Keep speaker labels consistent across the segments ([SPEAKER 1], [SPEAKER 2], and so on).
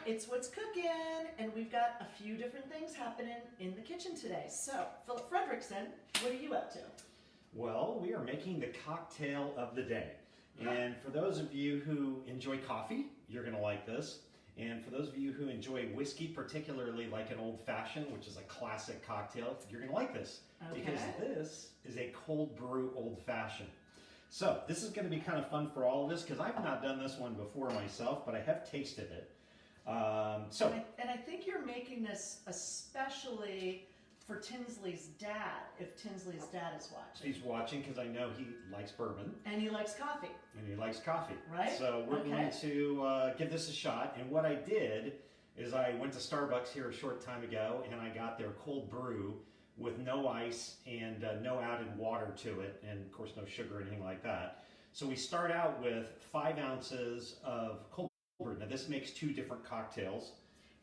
[SPEAKER 1] it's What's Cooking, and we've got a few different things happening in the kitchen today. So, Philip Fredrickson, what are you up to?
[SPEAKER 2] Well, we are making the cocktail of the day. And for those of you who enjoy coffee, you're going to like this. And for those of you who enjoy whiskey, particularly like an old fashioned, which is a classic cocktail, you're going to like this.
[SPEAKER 1] Okay.
[SPEAKER 2] Because this is a cold brew old fashioned. So this is going to be kind of fun for all of us because I've not done this one before myself, but I have tasted it.
[SPEAKER 1] And I think you're making this especially for Tinsley's dad, if Tinsley's dad is watching.
[SPEAKER 2] He's watching because I know he likes bourbon.
[SPEAKER 1] And he likes coffee.
[SPEAKER 2] And he likes coffee.
[SPEAKER 1] Right?
[SPEAKER 2] So we're going to give this a shot. And what I did is I went to Starbucks here a short time ago and I got their cold brew with no ice and no added water to it. And of course no sugar or anything like that. So we start out with 5 ounces of cold brew. Now this makes 2 different cocktails.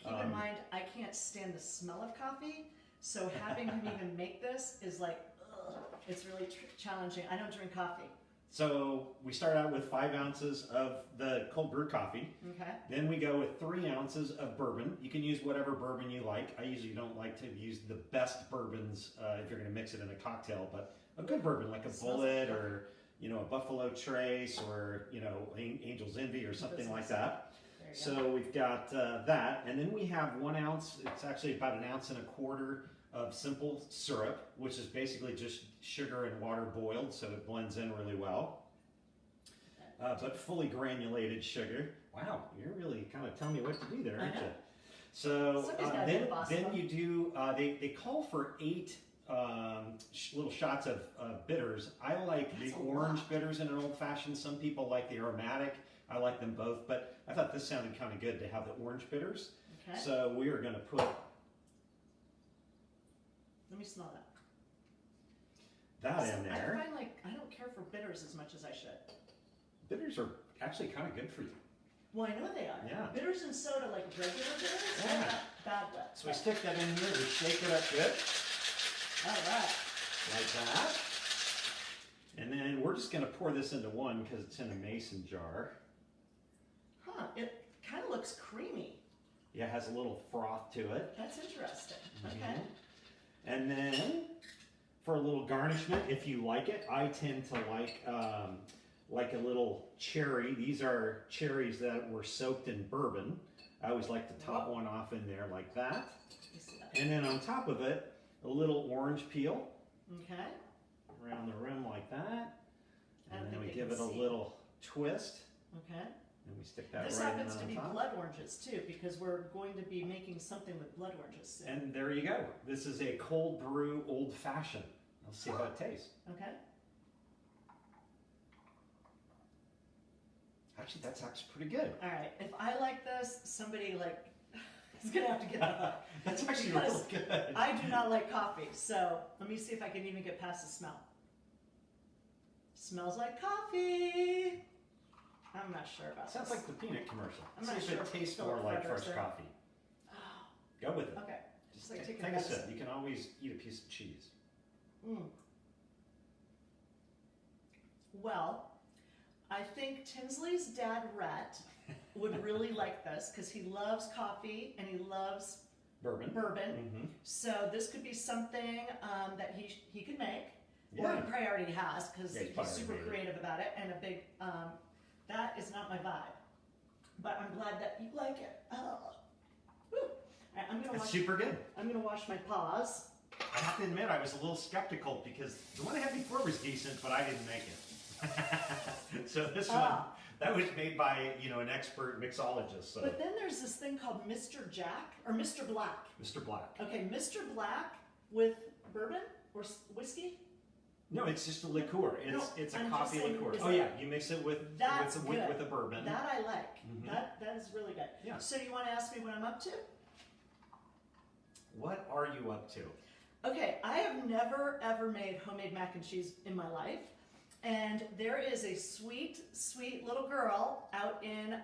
[SPEAKER 1] Keep in mind, I can't stand the smell of coffee. So having him even make this is like, ugh, it's really challenging. I don't drink coffee.
[SPEAKER 2] So we start out with 5 ounces of the cold brew coffee.
[SPEAKER 1] Okay.
[SPEAKER 2] Then we go with 3 ounces of bourbon. You can use whatever bourbon you like. I usually don't like to use the best bourbons if you're going to mix it in a cocktail, but a good bourbon like a Bullet or a Buffalo Trace or Angel's Envy or something like that. So we've got that, and then we have 1 ounce. It's actually about 1.25 ounces of simple syrup, which is basically just sugar and water boiled, so it blends in really well. But fully granulated sugar. Wow, you're really kind of telling me what to do there, aren't you? So then you do. They call for 8 little shots of bitters. I like the orange bitters in an old fashioned. Some people like the aromatic. I like them both, but I thought this sounded kind of good to have the orange bitters.
[SPEAKER 1] Okay.
[SPEAKER 2] So we are going to put.
[SPEAKER 1] Let me smell that.
[SPEAKER 2] That in there.
[SPEAKER 1] I find like I don't care for bitters as much as I should.
[SPEAKER 2] Bitters are actually kind of good for you.
[SPEAKER 1] Well, I know they are.
[SPEAKER 2] Yeah.
[SPEAKER 1] Bitters and soda, like regular bitters,
[SPEAKER 2] yeah.
[SPEAKER 1] Not bad with.
[SPEAKER 2] So we stick that in here, we shake it up good.
[SPEAKER 1] All right.
[SPEAKER 2] Like that. And then we're just going to pour this into one because it's in a mason jar.
[SPEAKER 1] Huh, it kind of looks creamy.
[SPEAKER 2] Yeah, it has a little froth to it.
[SPEAKER 1] That's interesting.
[SPEAKER 2] Mm-hmm.
[SPEAKER 1] Okay.
[SPEAKER 2] And then for a little garnishment, if you like it, I tend to like a little cherry. These are cherries that were soaked in bourbon. I always like to top one off in there like that. And then on top of it, a little orange peel.
[SPEAKER 1] Okay.
[SPEAKER 2] Around the rim like that. And then we give it a
[SPEAKER 1] see.
[SPEAKER 2] Little twist.
[SPEAKER 1] Okay.
[SPEAKER 2] And we stick that
[SPEAKER 1] this
[SPEAKER 2] right in on top.
[SPEAKER 1] This happens to be blood oranges too, because we're going to be making something with blood oranges soon.
[SPEAKER 2] And there you go. This is a cold brew old fashioned. Let's see how it tastes.
[SPEAKER 1] Okay.
[SPEAKER 2] Actually, that's actually pretty good.
[SPEAKER 1] All right. If I like this, somebody is gonna have to get up.
[SPEAKER 2] That's actually really good.
[SPEAKER 1] I do not like coffee, so let me see if I can even get past the smell. Smells like coffee. I'm not sure about
[SPEAKER 2] Sounds
[SPEAKER 1] this.
[SPEAKER 2] like the peanut commercial.
[SPEAKER 1] I'm
[SPEAKER 2] see
[SPEAKER 1] not
[SPEAKER 2] if
[SPEAKER 1] sure
[SPEAKER 2] it tastes
[SPEAKER 1] Philip
[SPEAKER 2] more like
[SPEAKER 1] Fredrickson.
[SPEAKER 2] fresh coffee.
[SPEAKER 1] Oh,
[SPEAKER 2] Go with it.
[SPEAKER 1] okay.
[SPEAKER 2] Just
[SPEAKER 1] like
[SPEAKER 2] take
[SPEAKER 1] taking
[SPEAKER 2] a
[SPEAKER 1] medicine.
[SPEAKER 2] sip. You can always eat a piece of cheese.
[SPEAKER 1] Well, I think Tinsley's dad, Rhett, would really like this because he loves coffee and he loves
[SPEAKER 2] bourbon. Mm-hmm.
[SPEAKER 1] So this could be something that he could make.
[SPEAKER 2] Yeah.
[SPEAKER 1] Or he probably already has because he's super
[SPEAKER 2] made it.
[SPEAKER 1] creative about it and a big, that is not my vibe. But I'm glad that you like it. Oh. Woo. All right,
[SPEAKER 2] It's super good.
[SPEAKER 1] I'm going to wash my paws.
[SPEAKER 2] I have to admit, I was a little skeptical because the one I had before was decent, but I didn't make it. So this one, that was made by an expert mixologist. So.
[SPEAKER 1] But then there's this thing called Mr. Jack or Mr. Black.
[SPEAKER 2] Mr. Black.
[SPEAKER 1] Okay, Mr. Black with bourbon or whiskey?
[SPEAKER 2] No, it's just a liqueur. It's a coffee liqueur. Oh yeah, you mix it with a bourbon.
[SPEAKER 1] That I like.
[SPEAKER 2] Mm-hmm.
[SPEAKER 1] That is really good.
[SPEAKER 2] Yeah.
[SPEAKER 1] So do you want to ask me what I'm up to?
[SPEAKER 2] What are you up to?
[SPEAKER 1] Okay, I have never ever made homemade mac and cheese in my life. And there is a sweet, sweet little girl out in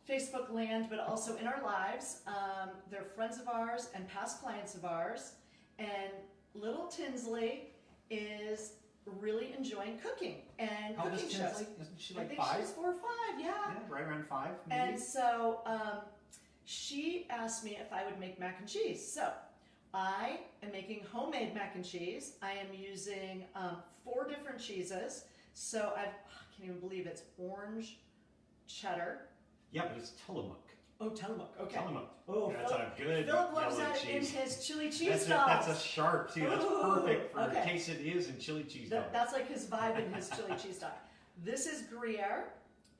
[SPEAKER 1] Facebook land, but also in our lives. They're friends of ours and past clients of ours. And little Tinsley is really enjoying cooking and
[SPEAKER 2] How old
[SPEAKER 1] cooking
[SPEAKER 2] is
[SPEAKER 1] shows.
[SPEAKER 2] Tinsley? Isn't she
[SPEAKER 1] I
[SPEAKER 2] like
[SPEAKER 1] think
[SPEAKER 2] 5?
[SPEAKER 1] she's 4 or 5, yeah.
[SPEAKER 2] Yeah, right around 5, maybe.
[SPEAKER 1] And so she asked me if I would make mac and cheese. So I am making homemade mac and cheese. I am using 4 different cheeses. So I can't even believe it's orange, cheddar.
[SPEAKER 2] Yeah, but it's Tillamook.
[SPEAKER 1] Oh, Tillamook. Okay.
[SPEAKER 2] Tillamook.
[SPEAKER 1] Oh,
[SPEAKER 2] That's a good
[SPEAKER 1] Philip loves
[SPEAKER 2] yellow
[SPEAKER 1] that in
[SPEAKER 2] cheese.
[SPEAKER 1] his chili cheese dogs.
[SPEAKER 2] That's a sharp too. That's
[SPEAKER 1] Ooh,
[SPEAKER 2] perfect for
[SPEAKER 1] okay.
[SPEAKER 2] quesadillas and chili cheese dogs.
[SPEAKER 1] That's like his vibe in his chili cheese dog. This is Gruyere,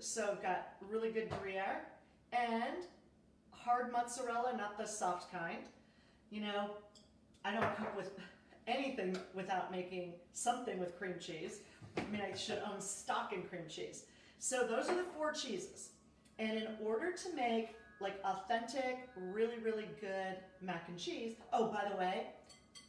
[SPEAKER 1] so got really good Gruyere and hard mozzarella, not the soft kind. You know, I don't cook with anything without making something with cream cheese. I mean, I should own stock in cream cheese. So those are the 4 cheeses. And in order to make like authentic, really, really good mac and cheese, oh, by the way,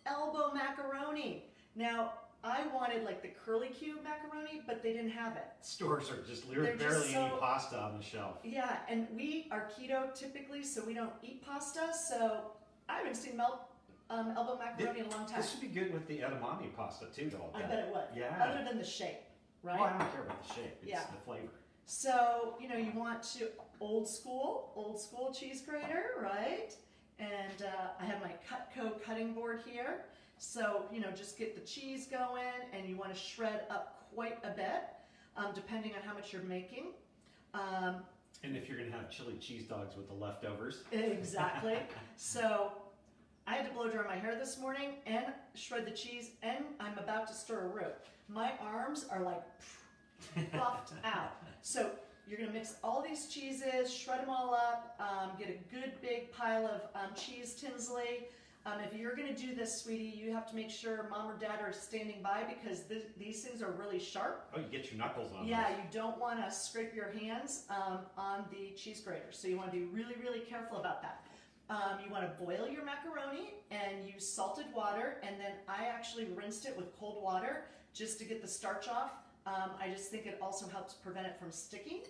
[SPEAKER 1] elbow macaroni. Now, I wanted like the curly Q macaroni, but they didn't have it.
[SPEAKER 2] Stores are just
[SPEAKER 1] They're
[SPEAKER 2] barely
[SPEAKER 1] just
[SPEAKER 2] any
[SPEAKER 1] so-
[SPEAKER 2] pasta on the shelf.
[SPEAKER 1] Yeah, and we are keto typically, so we don't eat pasta, so I haven't seen elbow macaroni in a long time.
[SPEAKER 2] This would be good with the edamame pasta too, though.
[SPEAKER 1] I bet it would.
[SPEAKER 2] Yeah.
[SPEAKER 1] Other than the shape, right?
[SPEAKER 2] Well, I don't care about the shape. It's
[SPEAKER 1] Yeah.
[SPEAKER 2] the flavor.
[SPEAKER 1] So, you know, you want to old school cheese grater, right? And I have my Cutco cutting board here. So, you know, just get the cheese going, and you want to shred up quite a bit, depending on how much you're making.
[SPEAKER 2] And if you're going to have chili cheese dogs with the leftovers.
[SPEAKER 1] Exactly. So I had to blow dry my hair this morning and shred the cheese, and I'm about to stir a roux. My arms are like buffed out. So you're gonna mix all these cheeses, shred them all up, get a good big pile of cheese Tinsley. If you're gonna do this, sweetie, you have to make sure mom or dad are standing by, because these things are really sharp.
[SPEAKER 2] Oh, you get your knuckles on
[SPEAKER 1] Yeah,
[SPEAKER 2] those.
[SPEAKER 1] you don't wanna scrape your hands on the cheese grater. So you wanna be really, really careful about that. You wanna boil your macaroni and use salted water, and then I actually rinsed it with cold water just to get the starch off. I just think it also helps prevent it from sticking.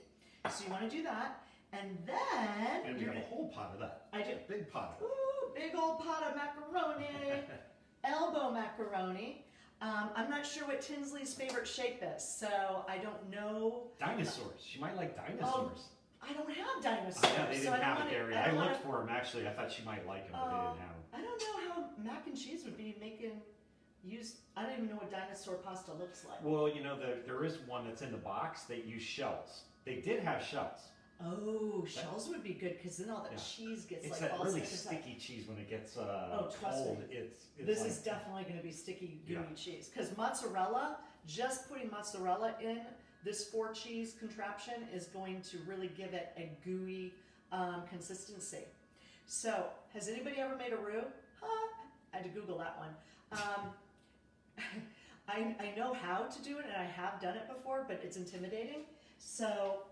[SPEAKER 1] So you want to do that. And then
[SPEAKER 2] And you have a whole pot of that.
[SPEAKER 1] I do.
[SPEAKER 2] Big pot.
[SPEAKER 1] Ooh, big old pot of macaroni. Elbow macaroni. I'm not sure what Tinsley's favorite shape is, so I don't know.
[SPEAKER 2] Dinosaurs. She might like dinosaurs.
[SPEAKER 1] I don't have dinosaurs.
[SPEAKER 2] Yeah, they
[SPEAKER 1] so
[SPEAKER 2] didn't
[SPEAKER 1] I don't
[SPEAKER 2] have
[SPEAKER 1] wanna,
[SPEAKER 2] it there.
[SPEAKER 1] I
[SPEAKER 2] I
[SPEAKER 1] don't
[SPEAKER 2] looked
[SPEAKER 1] wanna-
[SPEAKER 2] for them actually. I thought she might like them, but they didn't have them.
[SPEAKER 1] I don't know how mac and cheese would be I don't even know what dinosaur pasta looks like.
[SPEAKER 2] Well, you know, there is one that's in the box. They use shells. They did have shells.
[SPEAKER 1] Oh, shells would be good, because then all the
[SPEAKER 2] Yeah.
[SPEAKER 1] cheese gets
[SPEAKER 2] It's
[SPEAKER 1] like
[SPEAKER 2] that
[SPEAKER 1] all
[SPEAKER 2] really
[SPEAKER 1] sticky inside.
[SPEAKER 2] sticky cheese when it gets
[SPEAKER 1] trust
[SPEAKER 2] cold.
[SPEAKER 1] me.
[SPEAKER 2] It's
[SPEAKER 1] This
[SPEAKER 2] like,
[SPEAKER 1] is definitely going to be sticky, gooey
[SPEAKER 2] Yeah.
[SPEAKER 1] cheese. Because mozzarella, just putting mozzarella in this 4 cheese contraption is going to really give it a gooey consistency. So, has anybody ever made a roux? Huh? I had to Google that one. I know how to do it, and I have done it before, but it's intimidating. So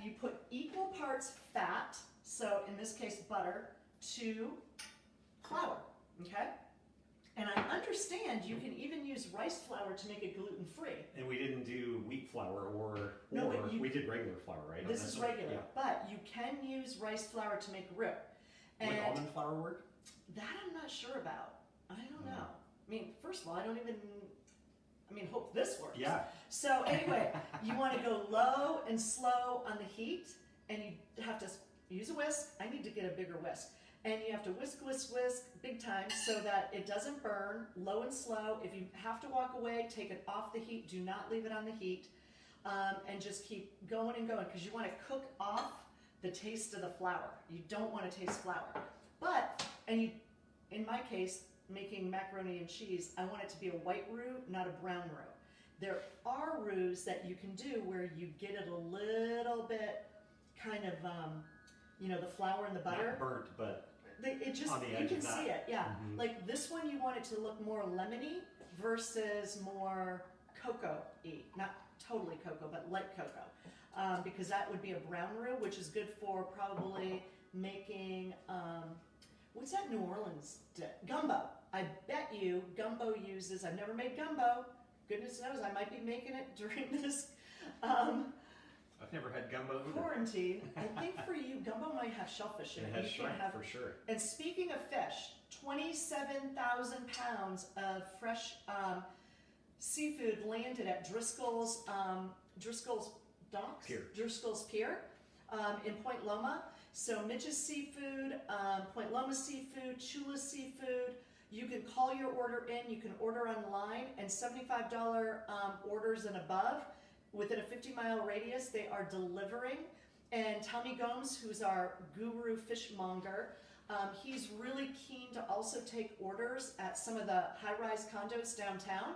[SPEAKER 1] you put equal parts fat, so in this case butter, to flour, okay? And I understand you can even use rice flour to make it gluten-free.
[SPEAKER 2] and we didn't do wheat flour or
[SPEAKER 1] No, but
[SPEAKER 2] we did regular flour, right?
[SPEAKER 1] This is regular,
[SPEAKER 2] Yeah.
[SPEAKER 1] but you can use rice flour to make roux.
[SPEAKER 2] Would
[SPEAKER 1] And
[SPEAKER 2] almond flour work?
[SPEAKER 1] that I'm not sure about. I don't
[SPEAKER 2] Mm.
[SPEAKER 1] know. I mean, first of all, hope this works.
[SPEAKER 2] Yeah.
[SPEAKER 1] So anyway, you want to go low and slow on the heat, and you have to use a whisk. I need to get a bigger whisk. And you have to whisk, whisk, whisk big time so that it doesn't burn, low and slow. If you have to walk away, take it off the heat. Do not leave it on the heat. And just keep going and going, because you want to cook off the taste of the flour. You don't want to taste flour. But, in my case, making macaroni and cheese, I want it to be a white roux, not a brown roux. There are roux that you can do where you get it a little bit kind of, the flour and the butter.
[SPEAKER 2] Not burnt, but
[SPEAKER 1] It just,
[SPEAKER 2] on the
[SPEAKER 1] you
[SPEAKER 2] edge
[SPEAKER 1] can
[SPEAKER 2] of that.
[SPEAKER 1] see it, yeah.
[SPEAKER 2] Mhm.
[SPEAKER 1] Like this one, you want it to look more lemony versus more cocoa-y. Not totally cocoa, but light cocoa. Because that would be a brown roux, which is good for probably making, what's that New Orleans gumbo. I bet you gumbo uses, I've never made gumbo. Goodness knows, I might be making it during this
[SPEAKER 2] I've never had gumbo either.
[SPEAKER 1] quarantine. I think for you, gumbo might have shellfish in
[SPEAKER 2] It
[SPEAKER 1] it.
[SPEAKER 2] has
[SPEAKER 1] You
[SPEAKER 2] shrimp
[SPEAKER 1] can't have.
[SPEAKER 2] for sure.
[SPEAKER 1] And speaking of fish, 27,000 pounds of fresh seafood landed at Driscoll's Docks,
[SPEAKER 2] Pier.
[SPEAKER 1] Driscoll's Pier, in Point Loma. So Mitch's Seafood, Point Loma Seafood, Chula Seafood. You can call your order in, you can order online, and $75 orders and above, within a 50-mile radius, they are delivering. And Tommy Gomes, who's our guru fishmonger, he's really keen to also take orders at some of the high-rise condos downtown.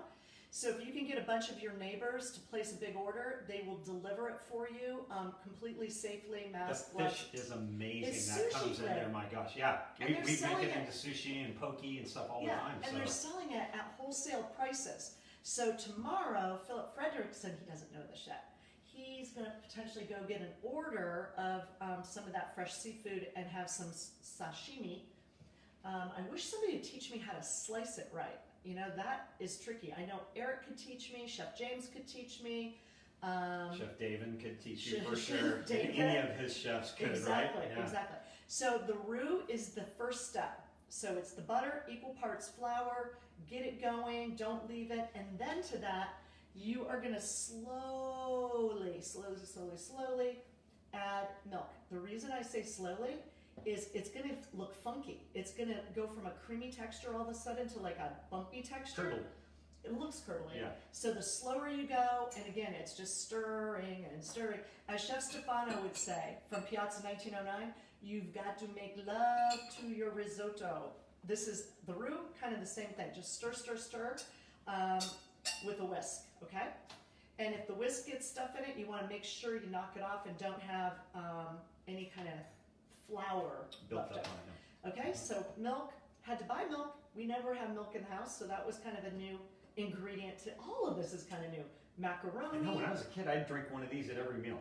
[SPEAKER 1] So if you can get a bunch of your neighbors to place a big order, they will deliver it for you completely safely, masked.
[SPEAKER 2] The fish is amazing.
[SPEAKER 1] It's
[SPEAKER 2] That
[SPEAKER 1] sushi
[SPEAKER 2] comes in
[SPEAKER 1] grade.
[SPEAKER 2] there, my gosh. Yeah,
[SPEAKER 1] And
[SPEAKER 2] we
[SPEAKER 1] they're
[SPEAKER 2] make
[SPEAKER 1] selling
[SPEAKER 2] it
[SPEAKER 1] it-
[SPEAKER 2] into sushi and poke and stuff all the time.
[SPEAKER 1] And they're selling it at wholesale prices. So tomorrow, Philip Frederickson, he doesn't know this yet, he's going to potentially go get an order of some of that fresh seafood and have some sashimi. I wish somebody would teach me how to slice it right. You know, that is tricky. I know Eric could teach me, Chef James could teach me.
[SPEAKER 2] Chef David could teach you
[SPEAKER 1] Chef-
[SPEAKER 2] for
[SPEAKER 1] Chef
[SPEAKER 2] sure.
[SPEAKER 1] David.
[SPEAKER 2] Any of his chefs could,
[SPEAKER 1] Exactly,
[SPEAKER 2] right? Yeah.
[SPEAKER 1] exactly. So the roux is the first step. So it's the butter, equal parts flour, get it going, don't leave it, and then to that, you are gonna slowly add milk. The reason I say slowly is it's gonna look funky. It's gonna go from a creamy texture all of a sudden to like a bumpy texture.
[SPEAKER 2] Curdle.
[SPEAKER 1] It looks curdly.
[SPEAKER 2] Yeah.
[SPEAKER 1] So the slower you go, and again, it's just stirring and stirring. As Chef Stefano would say from Piazza 1909, you've got to make love to your risotto. This is the roux, kind of the same thing. Just stir, stir, stir with a whisk, okay? And if the whisk gets stuff in it, you want to make sure you knock it off and don't have any kind of flour
[SPEAKER 2] Built
[SPEAKER 1] left
[SPEAKER 2] up
[SPEAKER 1] over.
[SPEAKER 2] on him.
[SPEAKER 1] Okay, so milk, had to buy milk. We never have milk in the house, so that was kind of a new ingredient to all of this is kind of new. Macaroni.
[SPEAKER 2] I know when I was a kid, I'd drink one of these at every meal.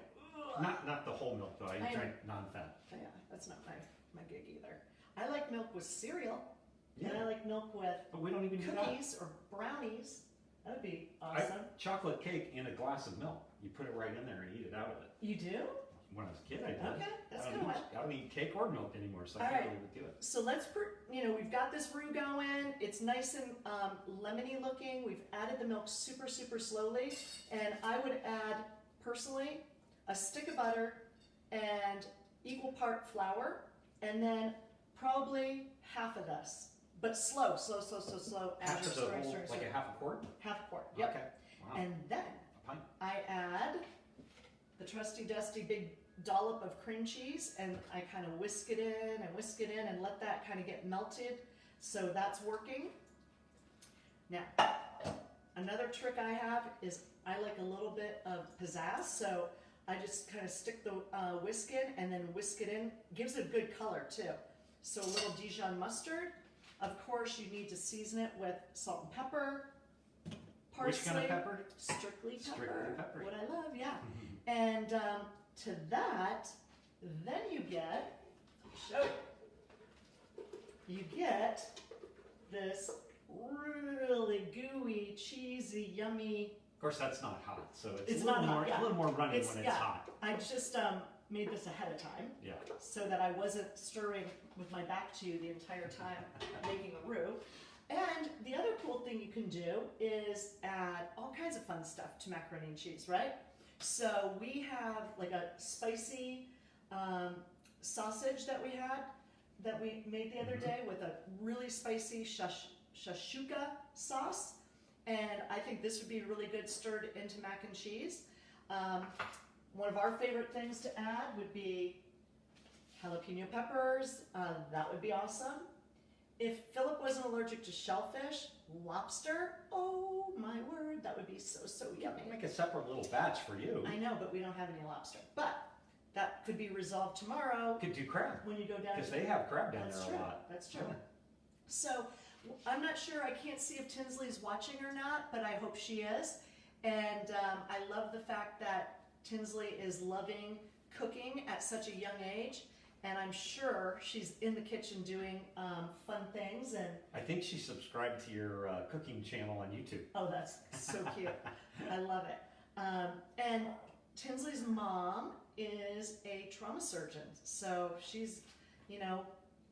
[SPEAKER 1] Ugh.
[SPEAKER 2] Not the whole milk though. I drank non-fat.
[SPEAKER 1] Yeah, that's not my gig either. I like milk with cereal.
[SPEAKER 2] Yeah.
[SPEAKER 1] And I like milk with
[SPEAKER 2] But we don't even do that.
[SPEAKER 1] cookies or brownies. That would be
[SPEAKER 2] I,
[SPEAKER 1] awesome.
[SPEAKER 2] chocolate cake in a glass of milk. You put it right in there and eat it out of it.
[SPEAKER 1] You do?
[SPEAKER 2] When I was a kid, I did.
[SPEAKER 1] Okay, that's
[SPEAKER 2] I
[SPEAKER 1] kind
[SPEAKER 2] don't
[SPEAKER 1] of
[SPEAKER 2] eat,
[SPEAKER 1] what.
[SPEAKER 2] I don't eat cake or milk anymore, so I
[SPEAKER 1] All
[SPEAKER 2] can't
[SPEAKER 1] right.
[SPEAKER 2] really do it.
[SPEAKER 1] So let's, we've got this roux going. It's nice and lemony looking. We've added the milk super, super slowly. And I would add, personally, a stick of butter and equal part flour. And then probably half of this. But slow. As
[SPEAKER 2] Half
[SPEAKER 1] you're
[SPEAKER 2] of the
[SPEAKER 1] stirring,
[SPEAKER 2] whole,
[SPEAKER 1] stirring,
[SPEAKER 2] like
[SPEAKER 1] stirring.
[SPEAKER 2] a half a quart?
[SPEAKER 1] Half a quart, yep.
[SPEAKER 2] Okay. Wow.
[SPEAKER 1] And then
[SPEAKER 2] A pint.
[SPEAKER 1] I add the trusty dusty big dollop of cream cheese, and I kind of whisk it in and let that kind of get melted. So that's working. Now, another trick I have is I like a little bit of pizzazz, so I just kind of stick the whisk in and then whisk it in. Gives it a good color too. So a little Dijon mustard. Of course, you need to season it with salt and pepper, parsley.
[SPEAKER 2] Which kind of pepper?
[SPEAKER 1] Strictly pepper.
[SPEAKER 2] Strictly pepper.
[SPEAKER 1] What I love, yeah. And to that, then you get, you get this really gooey, cheesy, yummy.
[SPEAKER 2] Of course, that's not hot, so it's,
[SPEAKER 1] It's
[SPEAKER 2] a, little
[SPEAKER 1] not hot,
[SPEAKER 2] more,
[SPEAKER 1] yeah.
[SPEAKER 2] a little more runny when it's
[SPEAKER 1] yeah.
[SPEAKER 2] hot.
[SPEAKER 1] I just made this ahead of time
[SPEAKER 2] Yeah.
[SPEAKER 1] so that I wasn't stirring with my back to you the entire time making a roux. And the other cool thing you can do is add all kinds of fun stuff to macaroni and cheese, right? So we have like a spicy sausage that we made the other day with a really spicy shashuka sauce. And I think this would be really good stirred into mac and cheese. One of our favorite things to add would be jalapeno peppers. That would be awesome. If Philip wasn't allergic to shellfish, lobster, oh my word, that would be so, so yummy.
[SPEAKER 2] Make a separate little batch for you.
[SPEAKER 1] I know, but we don't have any lobster. But that could be resolved tomorrow
[SPEAKER 2] Could do crab,
[SPEAKER 1] when you go down
[SPEAKER 2] because
[SPEAKER 1] to
[SPEAKER 2] they have crab down
[SPEAKER 1] That's
[SPEAKER 2] there
[SPEAKER 1] true.
[SPEAKER 2] a lot.
[SPEAKER 1] That's true.
[SPEAKER 2] Yeah.
[SPEAKER 1] So I'm not sure, I can't see if Tinsley's watching or not, but I hope she is. And I love the fact that Tinsley is loving cooking at such a young age. And I'm sure she's in the kitchen doing fun things. And
[SPEAKER 2] I think she subscribed to your cooking channel on YouTube.
[SPEAKER 1] oh, that's so cute. I love it. And Tinsley's mom is a trauma surgeon. So she's,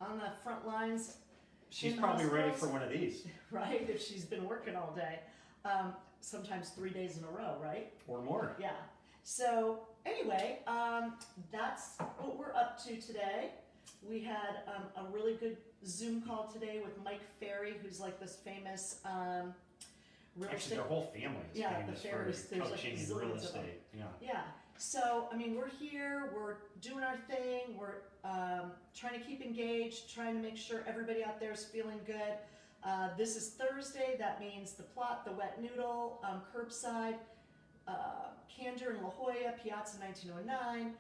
[SPEAKER 1] on the front lines.
[SPEAKER 2] She's
[SPEAKER 1] In the
[SPEAKER 2] probably ready
[SPEAKER 1] hospitals.
[SPEAKER 2] for one of these.
[SPEAKER 1] Right, if she's been working all day. sometimes 3 days in a row, right?
[SPEAKER 2] Or more.
[SPEAKER 1] Yeah. So anyway, that's what we're up to today. We had a really good Zoom call today with Mike Ferry, who's like this famous real
[SPEAKER 2] Actually,
[SPEAKER 1] estate.
[SPEAKER 2] their whole family is
[SPEAKER 1] Yeah,
[SPEAKER 2] famous
[SPEAKER 1] the
[SPEAKER 2] for
[SPEAKER 1] Ferrys, there's like
[SPEAKER 2] coaching and
[SPEAKER 1] zillions
[SPEAKER 2] real
[SPEAKER 1] of them.
[SPEAKER 2] estate. Yeah.
[SPEAKER 1] Yeah. So, I mean, we're here, we're doing our thing, we're trying to keep engaged, trying to make sure everybody out there is feeling good. This is Thursday, that means the plot, the wet noodle, curbside, Candor in La Jolla, Piazza 1909,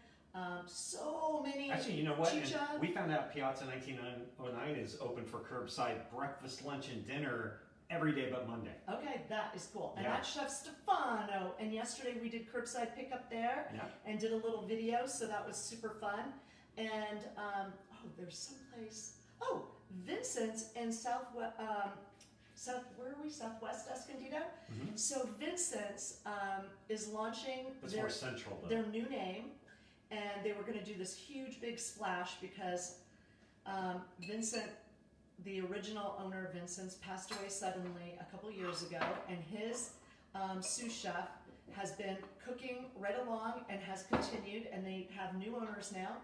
[SPEAKER 1] so many.
[SPEAKER 2] Actually, you know what?
[SPEAKER 1] Chicha.
[SPEAKER 2] And we found out Piazza 1909 is open for curbside breakfast, lunch, and dinner every day but Monday.
[SPEAKER 1] Okay, that is cool. And
[SPEAKER 2] Yeah.
[SPEAKER 1] that's Chef Stefano. And yesterday we did curbside pickup there
[SPEAKER 2] Yeah.
[SPEAKER 1] and did a little video, so that was super fun. And oh, there's someplace. Oh, Vincent's in Southwest Escondido.
[SPEAKER 2] Mm-hmm.
[SPEAKER 1] So Vincent's is launching
[SPEAKER 2] That's more central, though.
[SPEAKER 1] their new name, and they were going to do this huge big splash because Vincent, the original owner of Vincent's, passed away suddenly a couple years ago, and his sous chef has been cooking right along and has continued, and they have new owners now,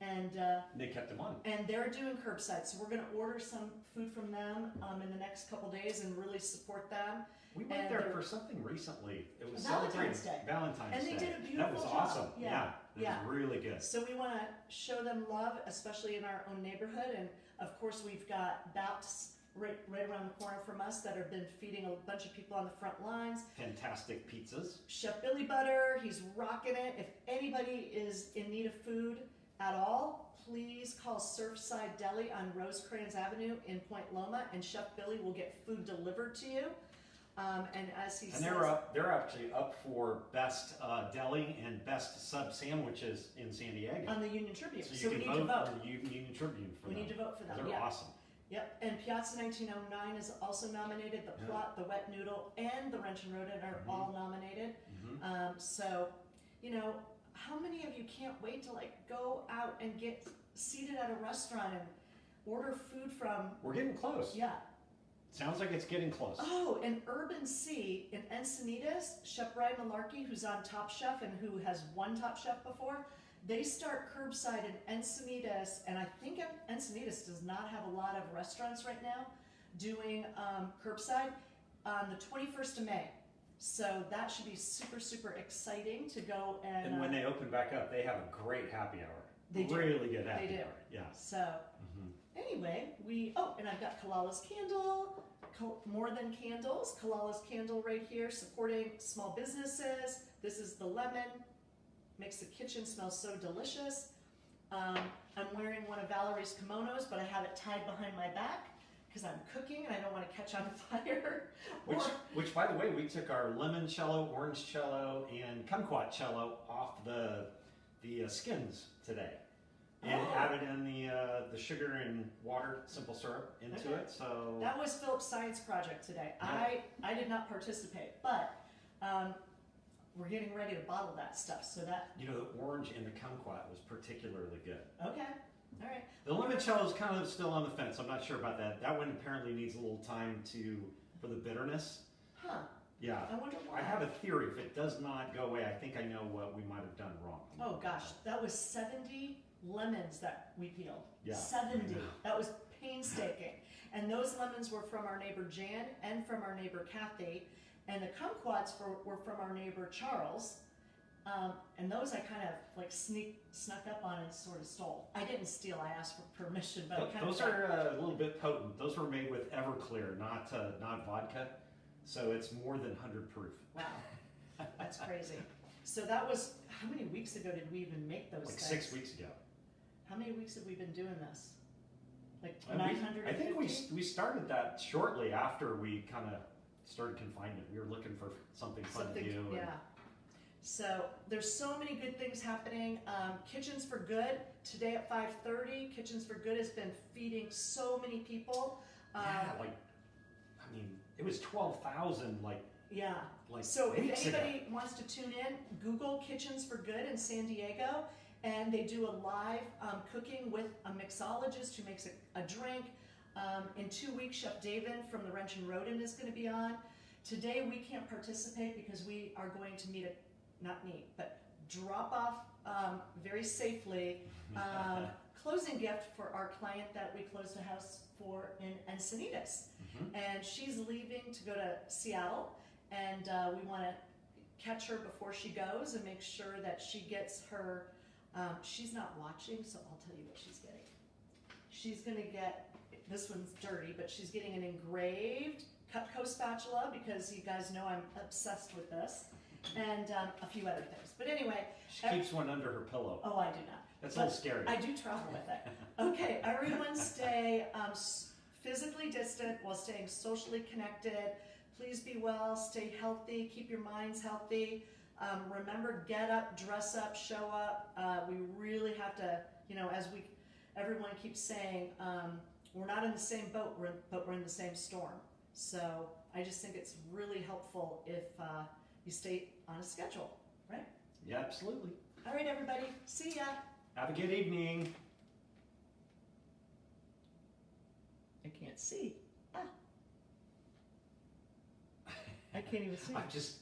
[SPEAKER 1] and
[SPEAKER 2] They kept him on.
[SPEAKER 1] and they're doing curbside. So we're going to order some food from them in the next couple days and really support them.
[SPEAKER 2] We went
[SPEAKER 1] And
[SPEAKER 2] there
[SPEAKER 1] they're-
[SPEAKER 2] for something recently. It was
[SPEAKER 1] Valentine's
[SPEAKER 2] celebrating
[SPEAKER 1] Day.
[SPEAKER 2] Valentine's
[SPEAKER 1] And they
[SPEAKER 2] Day.
[SPEAKER 1] did a
[SPEAKER 2] That
[SPEAKER 1] beautiful
[SPEAKER 2] was
[SPEAKER 1] job.
[SPEAKER 2] awesome.
[SPEAKER 1] Yeah.
[SPEAKER 2] It
[SPEAKER 1] Yeah.
[SPEAKER 2] was really good.
[SPEAKER 1] So we want to show them love, especially in our own neighborhood. And of course, we've got Baptists right around the corner from us that have been feeding a bunch of people on the front lines.
[SPEAKER 2] Fantastic pizzas.
[SPEAKER 1] Chef Billy Butter, he's rocking it. If anybody is in need of food at all, please call Surfside Deli on Rosecrans Avenue in Point Loma, and Chef Billy will get food delivered to you. And as he
[SPEAKER 2] And
[SPEAKER 1] says,
[SPEAKER 2] they're actually up for best deli and best sub sandwiches in San Diego.
[SPEAKER 1] on the Union Tribune.
[SPEAKER 2] So
[SPEAKER 1] So
[SPEAKER 2] you
[SPEAKER 1] we
[SPEAKER 2] can
[SPEAKER 1] need to
[SPEAKER 2] vote
[SPEAKER 1] vote.
[SPEAKER 2] for the Union Tribune for
[SPEAKER 1] We
[SPEAKER 2] them.
[SPEAKER 1] need to vote for them.
[SPEAKER 2] They're
[SPEAKER 1] Yeah.
[SPEAKER 2] awesome.
[SPEAKER 1] Yep, and Piazza 1909 is also nominated. The
[SPEAKER 2] Yeah.
[SPEAKER 1] Plot, the Wet Noodle, and the Wrench and Rodent are
[SPEAKER 2] Mhm.
[SPEAKER 1] all nominated.
[SPEAKER 2] Hmm.
[SPEAKER 1] So, you know, how many of you can't wait to like go out and get seated at a restaurant and order food from?
[SPEAKER 2] We're getting close.
[SPEAKER 1] Yeah.
[SPEAKER 2] Sounds like it's getting close.
[SPEAKER 1] Oh, and Urban Sea in Encinitas, Chef Brian Malarkey, who's on Top Chef and who has won Top Chef before, they start curbside in Encinitas, and I think Encinitas does not have a lot of restaurants right now doing curbside on the 21st of May. So that should be super, super exciting to go
[SPEAKER 2] And when they open back up, they have a great happy hour.
[SPEAKER 1] They do.
[SPEAKER 2] Really good happy
[SPEAKER 1] do.
[SPEAKER 2] hour. Yeah.
[SPEAKER 1] So
[SPEAKER 2] Mhm.
[SPEAKER 1] anyway, and I've got Kalala's Candle, More Than Candles, Kalala's Candle right here, supporting small businesses. This is the lemon, makes the kitchen smell so delicious. I'm wearing one of Valerie's kimonos, but I have it tied behind my back because I'm cooking and I don't want to catch on fire.
[SPEAKER 2] Which, by the way, we took our limoncello, orangecello, and kumquatcello off the skins today, and
[SPEAKER 1] Oh.
[SPEAKER 2] added in the sugar and water, simple syrup into
[SPEAKER 1] Okay.
[SPEAKER 2] it. So
[SPEAKER 1] That was Philip's science project today.
[SPEAKER 2] Yeah.
[SPEAKER 1] I did not participate, but we're getting ready to bottle that stuff. So that,
[SPEAKER 2] you know, the orange and the kumquat was particularly good.
[SPEAKER 1] okay, all right.
[SPEAKER 2] The limoncello is kind of still on the fence. I'm not sure about that. That one apparently needs a little time for the bitterness.
[SPEAKER 1] Huh,
[SPEAKER 2] Yeah.
[SPEAKER 1] I wonder why.
[SPEAKER 2] I have a theory. If it does not go away, I think I know what we might have done wrong.
[SPEAKER 1] Oh gosh, that was 70 lemons that we peeled.
[SPEAKER 2] Yeah.
[SPEAKER 1] 70.
[SPEAKER 2] Yeah.
[SPEAKER 1] That was painstaking. And those lemons were from our neighbor Jan and from our neighbor Kathy. And the kumquats were from our neighbor Charles. And those I kind of like snuck up on and sort of stole. I didn't steal, I asked for permission, but I kind
[SPEAKER 2] Those
[SPEAKER 1] of
[SPEAKER 2] are a little bit potent. Those were made with Everclear, not vodka. So it's more than 100 proof.
[SPEAKER 1] wow, that's crazy. So that was, how many weeks ago did we even make those
[SPEAKER 2] Like
[SPEAKER 1] things?
[SPEAKER 2] 6 weeks ago.
[SPEAKER 1] How many weeks have we been doing this? Like
[SPEAKER 2] And
[SPEAKER 1] 950?
[SPEAKER 2] I think we started that shortly after we kind of started confinement. We were looking for something fun to do. and-
[SPEAKER 1] Yeah. So there's so many good things happening. Kitchens for Good today at 5:30. Kitchens for Good has been feeding so many people.
[SPEAKER 2] Yeah, it was 12,000
[SPEAKER 1] Yeah.
[SPEAKER 2] like
[SPEAKER 1] So if
[SPEAKER 2] weeks ago.
[SPEAKER 1] anybody wants to tune in, Google Kitchens for Good in San Diego, and they do a live cooking with a mixologist who makes a drink. In 2 weeks, Chef David from the Wrench and Rodent is going to be on. Today we can't participate because we are going to drop off very safely closing gift for our client that we closed a house for in Encinitas. And she's leaving to go to Seattle, and we want to catch her before she goes and make sure that she gets her, she's not watching, so I'll tell you what she's getting. She's going to get, this one's dirty, but she's getting an engraved Cutco spatula, because you guys know I'm obsessed with this, and a few other things. But anyway.
[SPEAKER 2] She keeps one under her pillow.
[SPEAKER 1] Oh, I do not.
[SPEAKER 2] That's a little scary.
[SPEAKER 1] I do travel with it. Okay, everyone stay physically distant while staying socially connected. Please be well, stay healthy, keep your minds healthy. Remember, get up, dress up, show up. We really have to, as everyone keeps saying, we're not in the same boat, but we're in the same storm. So I just think it's really helpful if you stay on a schedule, right?
[SPEAKER 2] Yeah, absolutely.
[SPEAKER 1] All right, everybody. See ya.
[SPEAKER 2] Have a good evening.
[SPEAKER 1] I can't see. I can't even see.
[SPEAKER 2] I just